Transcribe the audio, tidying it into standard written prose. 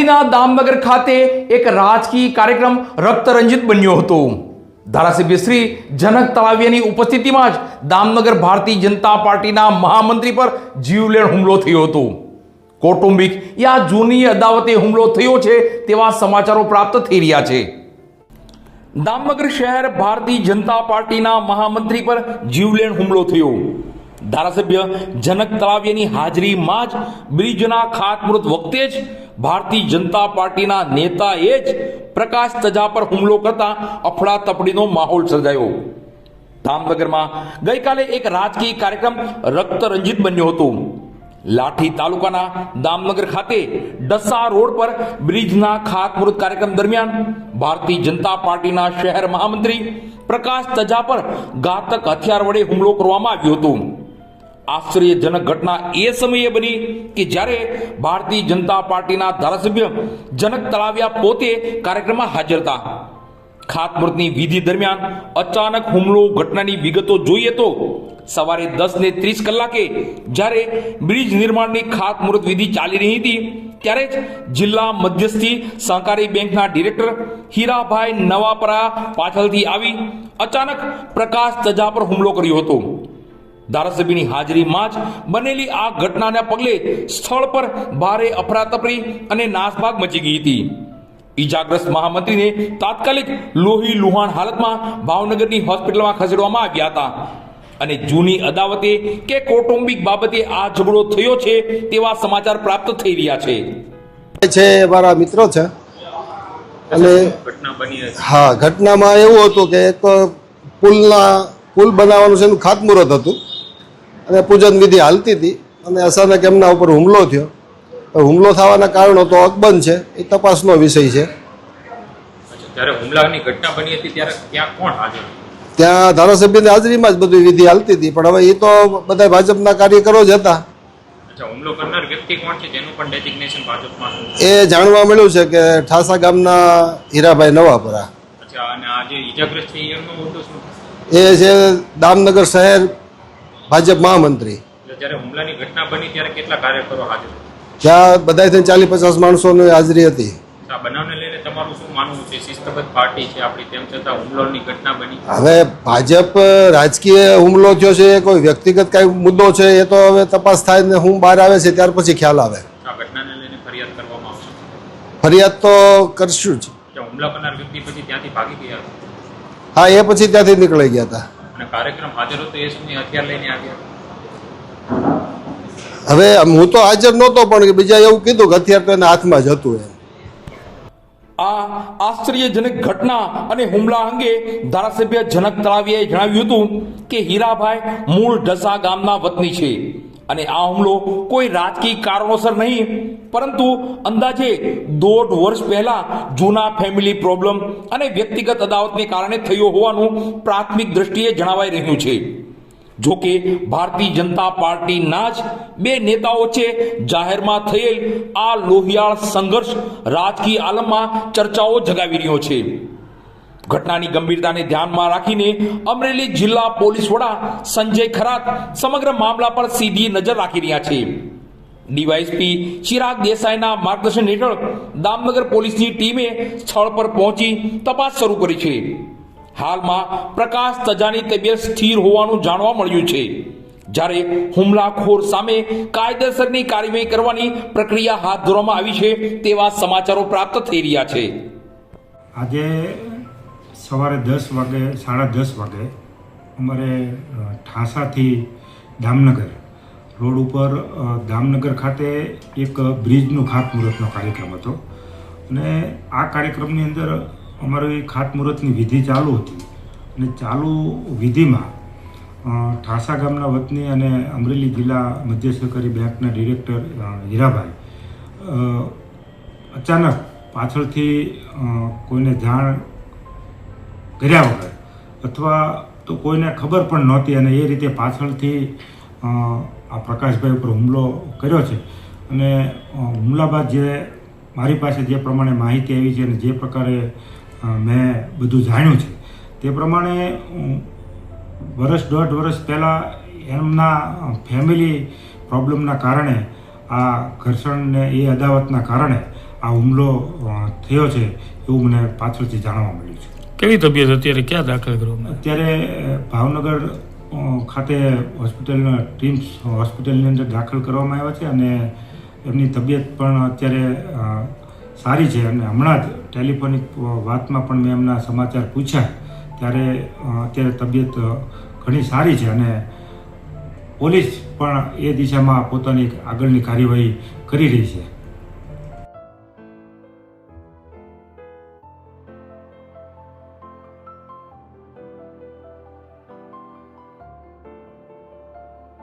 મોરબીના દામનગર ખાતે એક રાજકીય કાર્યક્રમ રક્તરંજિત બન્યો હતો। ધારાસભ્ય શ્રી જનક તળાવિયાની ઉપસ્થિતિમાં જ દામનગર ભારતીય જનતા પાર્ટીના મહામંત્રી પર જીવલેણ હુમલો થયો હતો। કૌટુંબિક યા જૂની અદાવતે હુમલો થયો છે તેવા સમાચારો પ્રાપ્ત થઈ રહ્યા છે। દામનગર શહેર ભારતીય જનતા પાર્ટીના મહામંત્રી પર જીવલેણ હુમલો થયો। ધારાસભ્ય જનક તળાવિયાની હાજરીમાં જ બ્રિજના ખાતમુહૂર્ત વખતે જ ભારતીય જનતા પાર્ટીના નેતાએ જ પ્રકાશ તજા પર હુમલો કરતા અફડાતફડીનો માહોલ સર્જાયો। દામનગરમાં ગઈકાલે એક રાજકીય કાર્યક્રમ રક્તરંજિત બન્યો હતો। લાઠી તાલુકાના દામનગર ખાતે ડસ્સા રોડ પર બ્રિજના ખાતમુહૂર્ત કાર્યક્રમ દરમિયાન ભારતીય જનતા પાર્ટીના શહેર મહામંત્રી પ્રકાશ તજા પર ઘાતક હથિયાર વડે હુમલો કરવામાં આવ્યો હતો। આશ્ચર્યજનક ઘટના એ સમયે બની કે જ્યારે ભારતીય જનતા પાર્ટીના ધારાસભ્ય જનક તળાવિયા પોતે કાર્યક્રમમાં હાજર હતા। ખાતમુહૂર્તની વિધિ દરમિયાન અચાનક હુમલો ઘટનાની વિગતો જોઈએ તો સવારે 10:30 કલાકે જ્યારે બ્રિજ નિર્માણની ખાતમુહૂર્ત વિધિ ચાલી રહી હતી ત્યારે જ જિલ્લા મધ્યસ્થી સહકારી બેંકના ડિરેક્ટર હીરાભાઈ નવાપરા પાછળથી આવી અચાનક પ્રકાશ તજા પર હુમલો કર્યો હતો। ધારાસભ્યની હાજરીમાં જ બનેલી આ ઘટનાના પગલે સ્થળ પર ભારે અફરાતફરી અને નાસભાગ મચી ગઈ હતી। ઈજાગ્રસ્ત મહામંત્રીને તાત્કાલિક લોહી લુહાણ હાલતમાં ભાવનગરની હોસ્પિટલમાં ખસેડવામાં આવ્યા હતા અને જૂની અદાવતે કે કૌટુંબિક બાબતે આ ઝઘડો થયો છે તેવા સમાચાર પ્રાપ્ત થઈ રહ્યા છે। મારા મિત્રો છે અને હા, ઘટનામાં એવું હતું કે એક પુલ બનાવવાનું છે એનું ખાતમુહૂર્ત હતું અને પૂજન વિધિ હાલતી હતી અને અચાનક એમના ઉપર હુમલો થયો। હુમલો થવાના કારણો તો અકબંધ છે, એ તપાસનો વિષય છે। જ્યારે હુમલાની ઘટના બની હતી ત્યારે ત્યાં કોણ હાજર? ત્યાં ધારાસભ્યની હાજરીમાં જ બધી વિધિ હાલતી હતી, પણ હવે એ તો બધા ભાજપના કાર્યકરો જ હતા। હુમલો કરનાર વ્યક્તિ કોણ છે જેનું પણ ડેઝિગ્નેશન ભાજપમાં? એ જાણવા મળ્યું છે કે ઠાસા ગામના હીરાભાઈ નવાપરા। અને આ જે ઈજાગ્રસ્ત છે એમનો હોદ્દો શું? એ છે દામનગર શહેર ભાજપ મહામંત્રી। જ્યારે હુમલાની ઘટના બની ત્યારે કેટલા કાર્યકરો હાજર? ત્યાં બધા થઈને 40-50 માણસોની હાજરી હતી। આ બનાવને લઈને તમારું શું માનવું છે? શિસ્તબદ્ધ પાર્ટી છે આપણી, તેમ છતાં હુમલાની ઘટના બની। હવે ભાજપ રાજકીય હુમલો થયો છે, કોઈ વ્યક્તિગત કઈ મુદ્દો છે એ તો હવે તપાસ થાય ને હું બહાર આવે છે ત્યાર પછી ખ્યાલ આવે। આ ઘટનાને લઈને ફરિયાદ કરવામાં આવશે? ફરિયાદ તો કરશું જ। હુમલા કરનાર વ્યક્તિ પછી ત્યાંથી ભાગી ગયા? હા, એ પછી ત્યાંથી નીકળી ગયા હતા અને કાર્યક્રમ હાજર હતો એ સમયે હથિયાર લઈને આવ્યા? હવે હું તો હાજર નહોતો, પણ બીજા એવું કીધું કે હથિયાર તો એના હાથમાં જ હતું એમ। આ આશ્ચર્યજનક ઘટના અને હુમલા અંગે ધારાસભ્ય જનક તળાવિયાએ જણાવ્યું હતું કે હીરાભાઈ મૂળ ડસા ગામના વતની છે અને આ હુમલો કોઈ રાજકીય કારણોસર નહીં પરંતુ અંદાજે 1.5 વર્ષ પહેલા જૂના ફેમિલી પ્રોબ્લેમ અને વ્યક્તિગત અદાવતને કારણે થયો હોવાનું પ્રાથમિક દ્રષ્ટિએ જણાવાઈ રહ્યું છે। જો કે ભારતીય જનતા પાર્ટીના જ બે નેતાઓ વચ્ચે જાહેરમાં થયેલ આ લોહિયાળ સંઘર્ષ રાજકીય આલમમાં ચર્ચાઓ જગાવી રહ્યો છે। ઘટનાની ગંભીરતાને ધ્યાનમાં રાખીને અમરેલી જિલ્લા પોલીસ વડા સંજય ખરાત સમગ્ર મામલા પર સીધી નજર રાખી રહ્યા છે। ડીવાયએસપી ચિરાગ દેસાઈના માર્ગદર્શન હેઠળ દામનગર પોલીસની ટીમે સ્થળ પર પહોંચી તપાસ શરૂ કરી છે। હાલમાં પ્રકાશ તજાની તબિયત સ્થિર હોવાનું જાણવા મળ્યું છે, જ્યારે હુમલાખોર સામે કાયદેસરની કાર્યવાહી કરવાની પ્રક્રિયા હાથ ધરવામાં આવી છે તેવા સમાચારો પ્રાપ્ત થઈ રહ્યા છે। આજે સવારે 10:30 વાગે અમારે ઠાસાથી દામનગર રોડ ઉપર દામનગર ખાતે એક બ્રિજનું ખાતમુહૂર્તનો કાર્યક્રમ હતો અને આ કાર્યક્રમની અંદર અમારી ખાતમુહૂર્તની વિધિ ચાલુ હતી અને ચાલુ વિધિમાં ઠાસા ગામના વતની અને અમરેલી જિલ્લા મધ્ય સહકારી બેંકના ડિરેક્ટર હીરાભાઈ અચાનક પાછળથી કોઈને જાણ કર્યા વગર અથવા તો કોઈને ખબર પણ નહોતી અને એ રીતે પાછળથી આ પ્રકાશભાઈ ઉપર હુમલો કર્યો છે। અને હુમલા બાદ જે મારી પાસે જે પ્રમાણે માહિતી આવી છે અને જે પ્રકારે મેં બધું જાણ્યું છે તે પ્રમાણે 1.5 વર્ષ પહેલાં એમના ફેમિલી પ્રોબ્લેમના કારણે આ ઘર્ષણને એ અદાવતના કારણે આ હુમલો થયો છે એવું મને પાછળથી જાણવા મળ્યું છે. કેવી તબિયત અત્યારે, ક્યાં દાખલ કરવામાં? અત્યારે ભાવનગર ખાતે હોસ્પિટલના ટ્રીમ્સ હોસ્પિટલની અંદર દાખલ કરવામાં આવ્યા છે અને એમની તબિયત પણ અત્યારે સારી છે. અને હમણાં જ ટેલિફોનિક વાતમાં પણ મેં એમના સમાચાર પૂછ્યા ત્યારે અત્યારે તબિયત ઘણી સારી છે અને પોલીસ પણ એ દિશામાં પોતાની આગળની કાર્યવાહી કરી રહી છે.